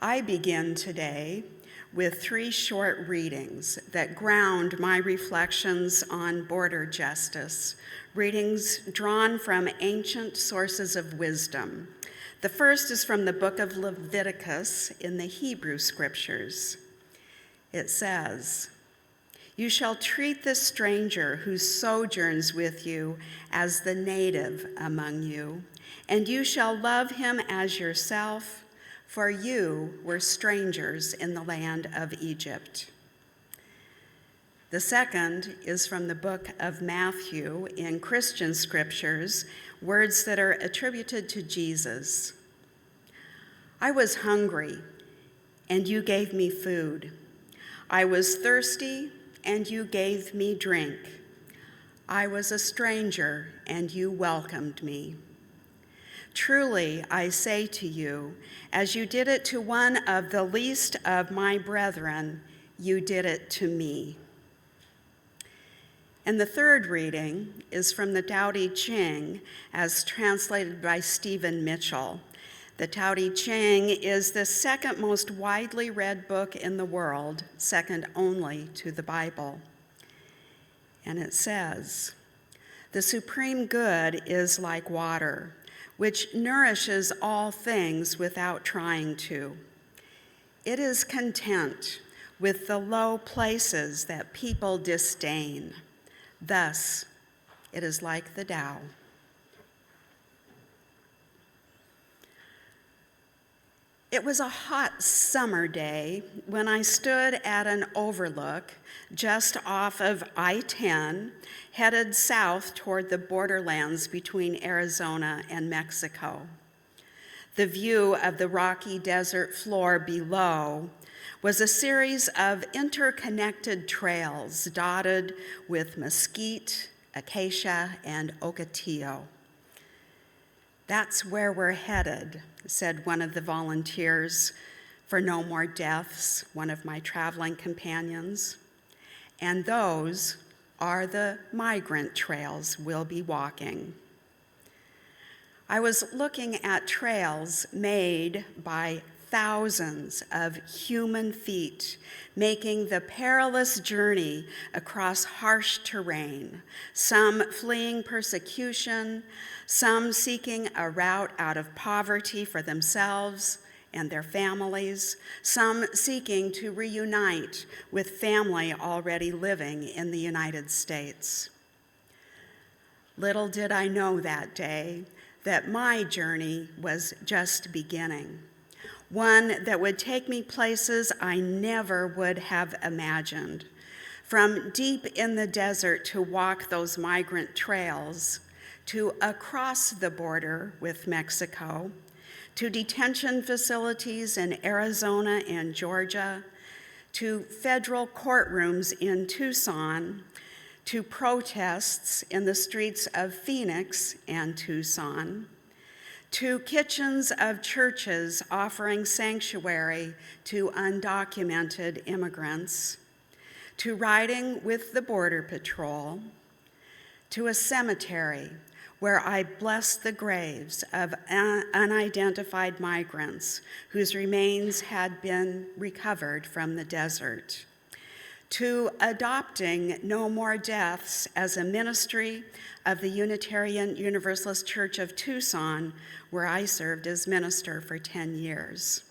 I begin today with 3 short readings that ground my reflections on border justice, readings drawn from ancient sources of wisdom. The first is from the book of Leviticus in the Hebrew scriptures. It says, "You shall treat the stranger who sojourns with you as the native among you, and you shall love him as yourself, for you were strangers in the land of Egypt." The second is from the book of Matthew in Christian scriptures, words that are attributed to Jesus. "I was hungry, and you gave me food. I was thirsty, and you gave me drink. I was a stranger, and you welcomed me. Truly, I say to you, as you did it to one of the least of my brethren, you did it to me." And the third reading is from the Dowgiert, as translated by Stephen Mitchell. The Dowgiert is the second most widely read book in the world, second only to the Bible. And it says, "The supreme good is like water, which nourishes all things without trying to. It is content with the low places that people disdain. Thus, it is like the Tao." It was a hot summer day when I stood at an overlook just off of I-10, headed south toward the borderlands between Arizona and Mexico. The view of the rocky desert floor below was a series of interconnected trails dotted with mesquite, acacia, and ocotillo. "That's where we're headed," said one of the volunteers for No More Deaths, one of my traveling companions. "And those are the migrant trails we'll be walking." I was looking at trails made by thousands of human feet, making the perilous journey across harsh terrain, some fleeing persecution, some seeking a route out of poverty for themselves and their families, some seeking to reunite with family already living in the United States. Little did I know that day that my journey was just beginning, one that would take me places I never would have imagined, from deep in the desert to walk those migrant trails, to across the border with Mexico, to detention facilities in Arizona and Georgia, to federal courtrooms in Tucson, to protests in the streets of Phoenix and Tucson, to kitchens of churches offering sanctuary to undocumented immigrants, to riding with the Border Patrol, to a cemetery where I blessed the graves of unidentified migrants whose remains had been recovered from the desert, to adopting No More Deaths as a ministry of the Unitarian Universalist Church of Tucson, where I served as minister for 10 years,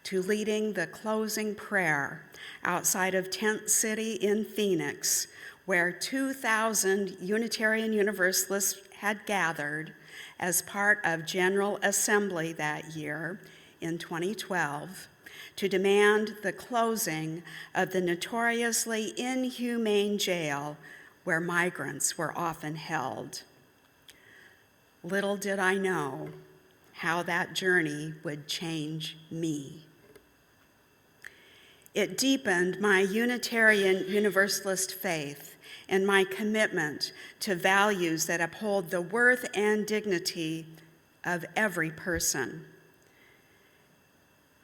to leading the closing prayer outside of Tent City in Phoenix, where 2,000 Unitarian Universalists had gathered as part of General Assembly that year in 2012 to demand the closing of the notoriously inhumane jail where migrants were often held. Little did I know how that journey would change me. It deepened my Unitarian Universalist faith and my commitment to values that uphold the worth and dignity of every person.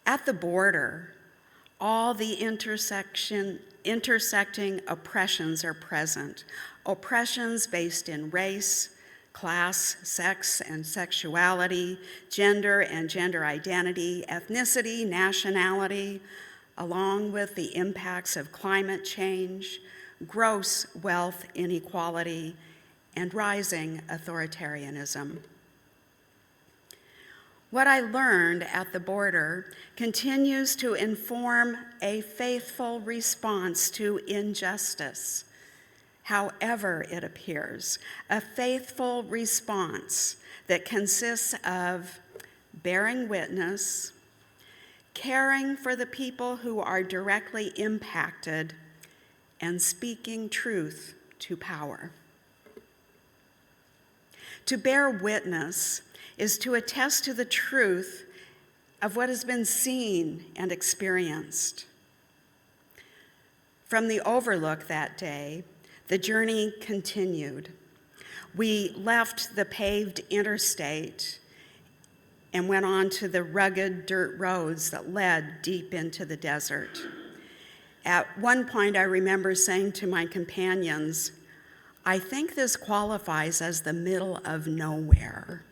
At the border, all the intersecting oppressions are present. Oppressions based in race, class, sex and sexuality, gender and gender identity, ethnicity, nationality, along with the impacts of climate change, gross wealth inequality, and rising authoritarianism. What I learned at the border continues to inform a faithful response to injustice, however it appears, a faithful response that consists of bearing witness, caring for the people who are directly impacted, and speaking truth to power. To bear witness is to attest to the truth of what has been seen and experienced. From the Overlook that day, the journey continued. We left the paved interstate and went on to the rugged dirt roads that led deep into the desert. At one point, I remember saying to my companions, "I think this qualifies as the middle of nowhere."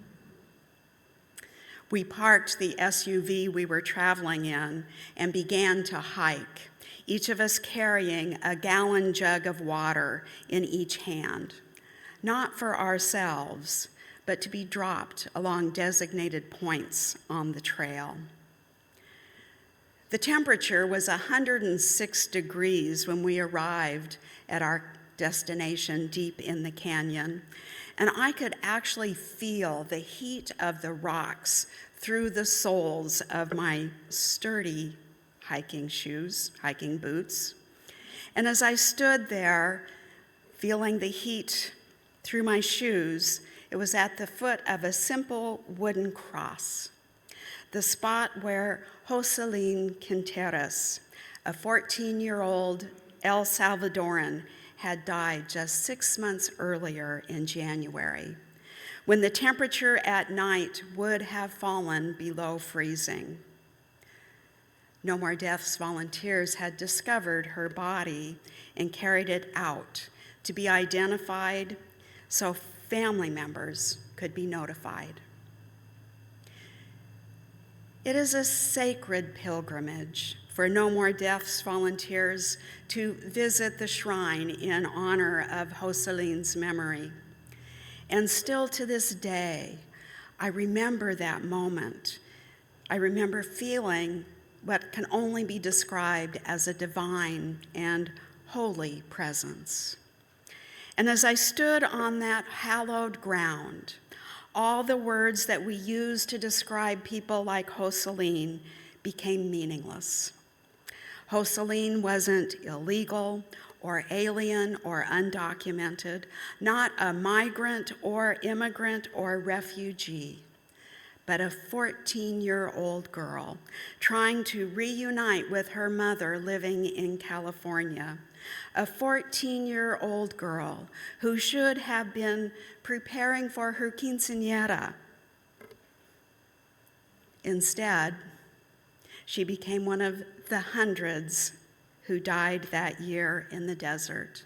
We parked the SUV we were traveling in and began to hike, each of us carrying a gallon jug of water in each hand, not for ourselves, but to be dropped along designated points on the trail. The temperature was 106 degrees when we arrived at our destination deep in the canyon, and I could actually feel the heat of the rocks through the soles of my sturdy hiking boots. And as I stood there, feeling the heat through my shoes, it was at the foot of a simple wooden cross, the spot where Jocelyn Quinteros, a 14-year-old El Salvadoran, had died just 6 months earlier in January, when the temperature at night would have fallen below freezing. No More Deaths volunteers had discovered her body and carried it out to be identified so family members could be notified. It is a sacred pilgrimage for No More Deaths volunteers to visit the shrine in honor of Jocelyn's memory. And still to this day, I remember that moment. I remember feeling what can only be described as a divine and holy presence. And as I stood on that hallowed ground, all the words that we use to describe people like Jocelyn became meaningless. Jocelyn wasn't illegal or alien or undocumented, not a migrant or immigrant or refugee, but a 14-year-old girl trying to reunite with her mother living in California, a 14-year-old girl who should have been preparing for her quinceañera. Instead, she became one of the hundreds who died that year in the desert,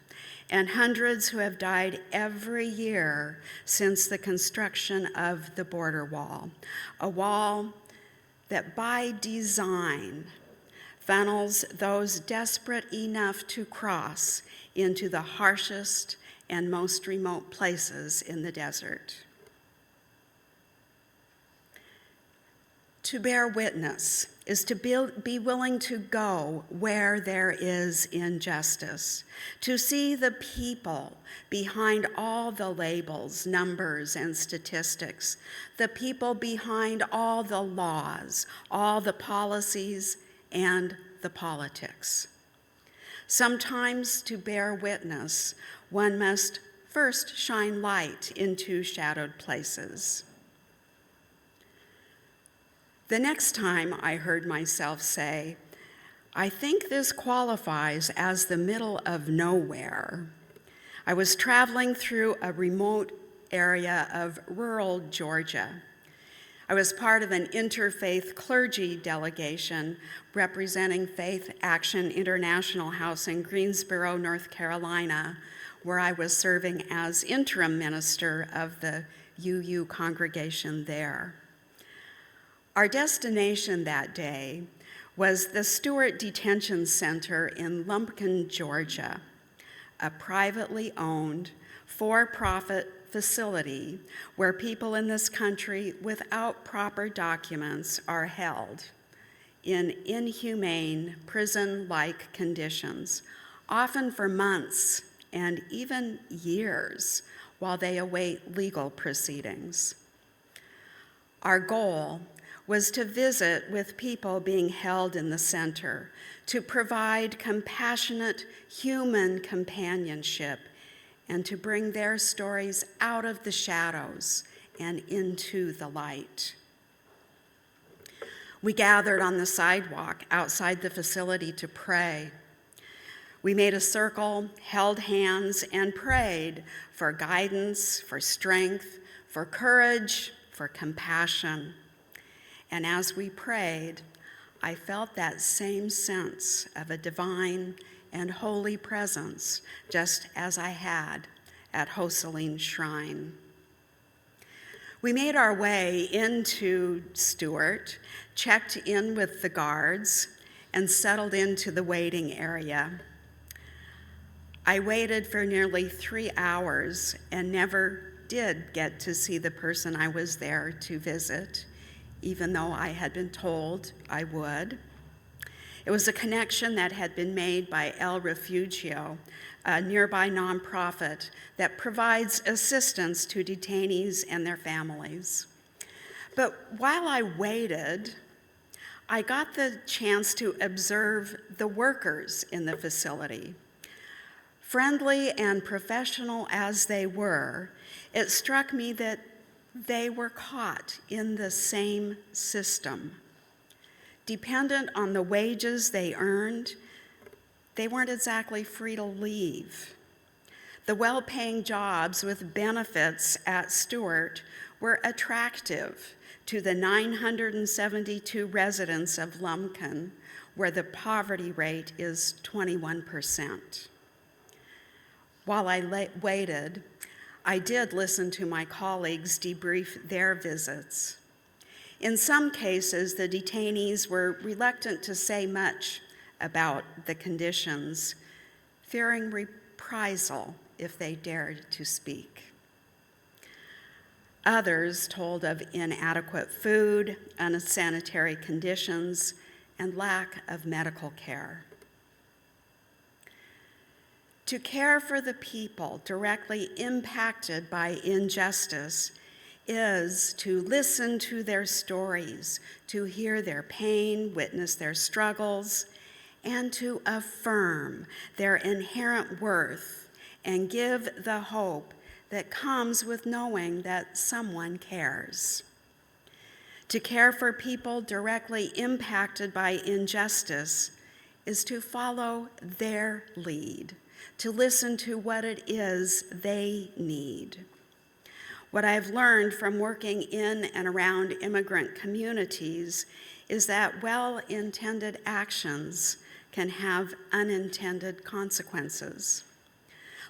and hundreds who have died every year since the construction of the border wall, a wall that by design funnels those desperate enough to cross into the harshest and most remote places in the desert. To bear witness is to be willing to go where there is injustice, to see the people behind all the labels, numbers, and statistics, the people behind all the laws, all the policies, and the politics. Sometimes to bear witness, one must first shine light into shadowed places. The next time I heard myself say, "I think this qualifies as the middle of nowhere," I was traveling through a remote area of rural Georgia. I was part of an interfaith clergy delegation representing Faith Action International House in Greensboro, North Carolina, where I was serving as interim minister of the UU congregation there. Our destination that day was the Stewart Detention Center in Lumpkin, Georgia, a privately owned, for-profit facility where people in this country without proper documents are held in inhumane, prison-like conditions, often for months and even years while they await legal proceedings. Our goal was to visit with people being held in the center, to provide compassionate human companionship, and to bring their stories out of the shadows and into the light. We gathered on the sidewalk outside the facility to pray. We made a circle, held hands, and prayed for guidance, for strength, for courage, for compassion. And as we prayed, I felt that same sense of a divine and holy presence, just as I had at Hoseline's shrine. We made our way into Stewart, checked in with the guards, and settled into the waiting area. I waited for nearly 3 hours and never did get to see the person I was there to visit, even though I had been told I would. It was a connection that had been made by El Refugio, a nearby nonprofit that provides assistance to detainees and their families. But while I waited, I got the chance to observe the workers in the facility. Friendly and professional as they were, it struck me that they were caught in the same system. Dependent on the wages they earned, they weren't exactly free to leave. The well-paying jobs with benefits at Stewart were attractive to the 972 residents of Lumpkin, where the poverty rate is 21%. While I waited, I did listen to my colleagues debrief their visits. In some cases, the detainees were reluctant to say much about the conditions, fearing reprisal if they dared to speak. Others told of inadequate food, unsanitary conditions, and lack of medical care. To care for the people directly impacted by injustice is to listen to their stories, to hear their pain, witness their struggles, and to affirm their inherent worth and give the hope that comes with knowing that someone cares. To care for people directly impacted by injustice is to follow their lead, to listen to what it is they need. What I've learned from working in and around immigrant communities is that well-intended actions can have unintended consequences.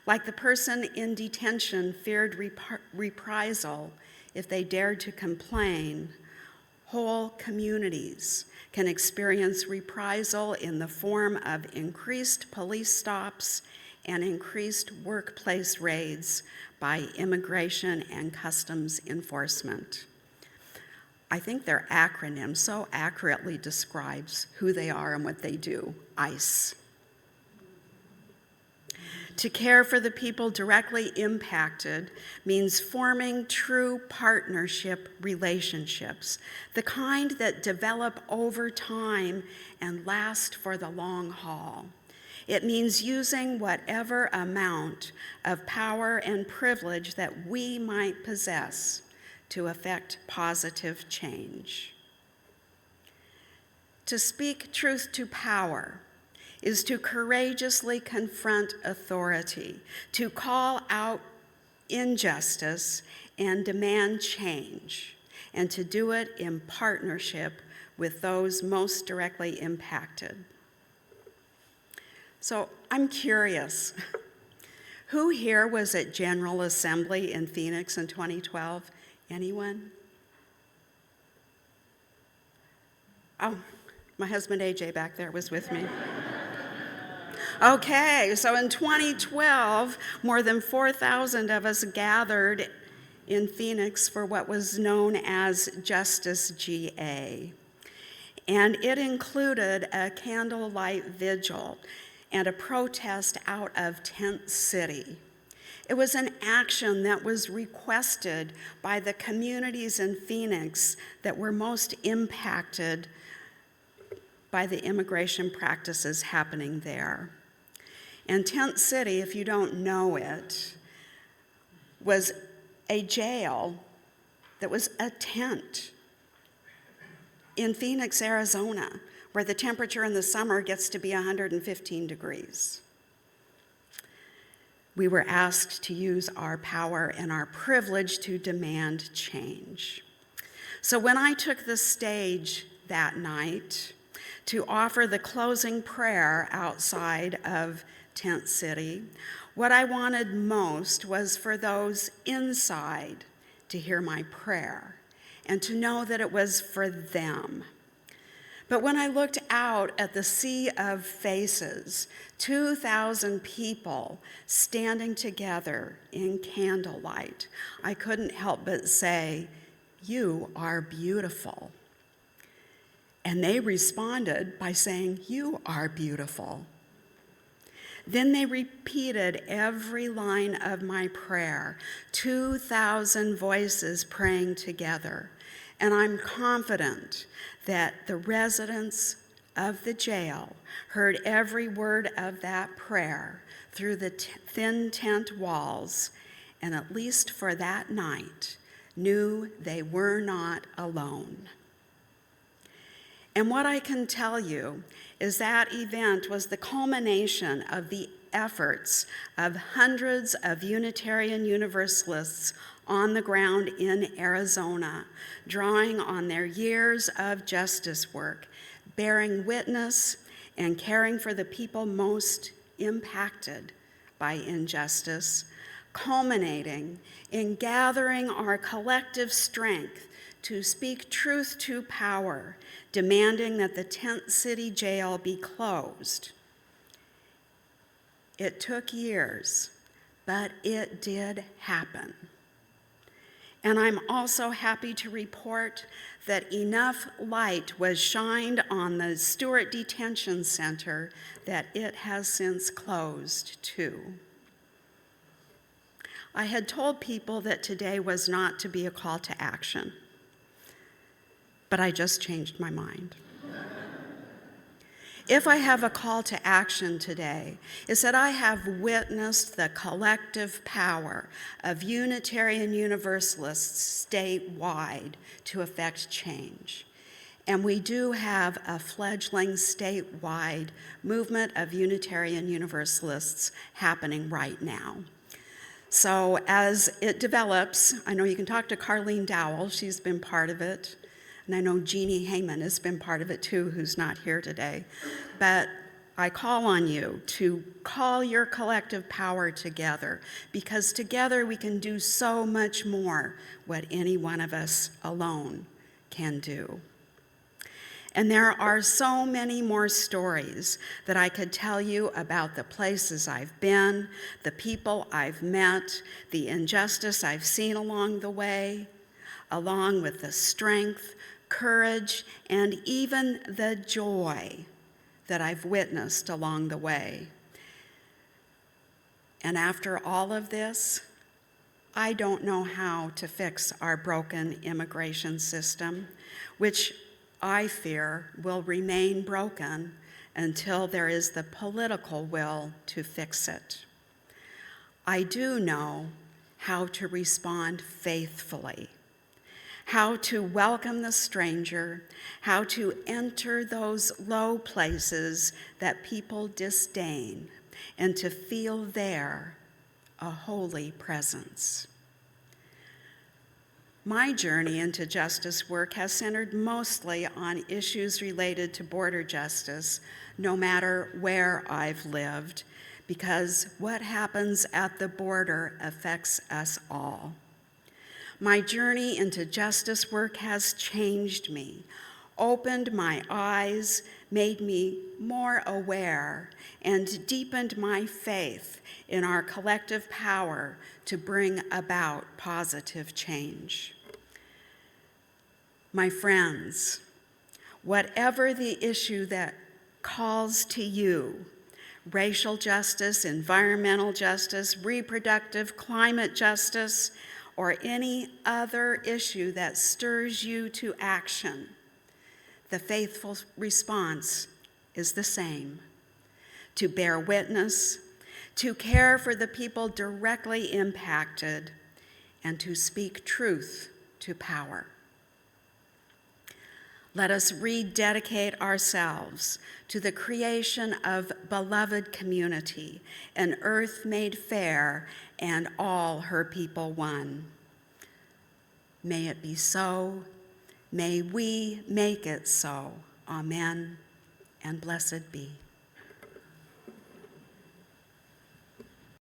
Like the person in detention feared reprisal if they dared to complain, whole communities can experience reprisal in the form of increased police stops and increased workplace raids by immigration and customs enforcement. I think their acronym so accurately describes who they are and what they do, ICE. To care for the people directly impacted means forming true partnership relationships, the kind that develop over time and last for the long haul. It means using whatever amount of power and privilege that we might possess to effect positive change. To speak truth to power is to courageously confront authority, to call out injustice and demand change, and to do it in partnership with those most directly impacted. So I'm curious, Who here was at General Assembly in Phoenix in 2012? Anyone? Oh, my husband AJ back there was with me. Okay, so in 2012, more than 4,000 of us gathered in Phoenix for what was known as Justice GA. And it included a candlelight vigil and a protest out of Tent City. It was an action that was requested by the communities in Phoenix that were most impacted by the immigration practices happening there. And Tent City, if you don't know it, was a jail that was a tent in Phoenix, Arizona, where the temperature in the summer gets to be 115 degrees. We were asked to use our power and our privilege to demand change. So when I took the stage that night to offer the closing prayer outside of Tent City, what I wanted most was for those inside to hear my prayer and to know that it was for them. But when I looked out at the sea of faces, 2,000 people standing together in candlelight, I couldn't help but say, "You are beautiful." And they responded by saying, "You are beautiful." Then they repeated every line of my prayer, 2,000 voices praying together. And I'm confident that the residents of the jail heard every word of that prayer through the thin tent walls, and at least for that night, knew they were not alone. And what I can tell you is that event was the culmination of the efforts of hundreds of Unitarian Universalists on the ground in Arizona, drawing on their years of justice work, bearing witness and caring for the people most impacted by injustice, culminating in gathering our collective strength to speak truth to power, demanding that the Tent City Jail be closed. It took years, but it did happen. And I'm also happy to report that enough light was shined on the Stewart Detention Center that it has since closed too. I had told people that today was not to be a call to action, but I just changed my mind. If I have a call to action today, it's that I have witnessed the collective power of Unitarian Universalists statewide to effect change. And we do have a fledgling statewide movement of Unitarian Universalists happening right now. So as it develops, I know you can talk to Carlene Dowell, she's been part of it. And I know Jeannie Heyman has been part of it too, who's not here today. But I call on you to call your collective power together, because together we can do so much more what any one of us alone can do. And there are so many more stories that I could tell you about the places I've been, the people I've met, the injustice I've seen along the way, along with the strength, courage, and even the joy that I've witnessed along the way. And after all of this, I don't know how to fix our broken immigration system, which I fear will remain broken until there is the political will to fix it. I do know how to respond faithfully, how to welcome the stranger, how to enter those low places that people disdain, and to feel there a holy presence. My journey into justice work has centered mostly on issues related to border justice, no matter where I've lived, because what happens at the border affects us all. My journey into justice work has changed me, opened my eyes, made me more aware, and deepened my faith in our collective power to bring about positive change. My friends, whatever the issue that calls to you, racial justice, environmental justice, reproductive, climate justice, or any other issue that stirs you to action, the faithful response is the same: to bear witness, to care for the people directly impacted, and to speak truth to power. Let us rededicate ourselves to the creation of beloved community, an earth made fair and all her people one. May it be so. May we make it so. Amen, and blessed be.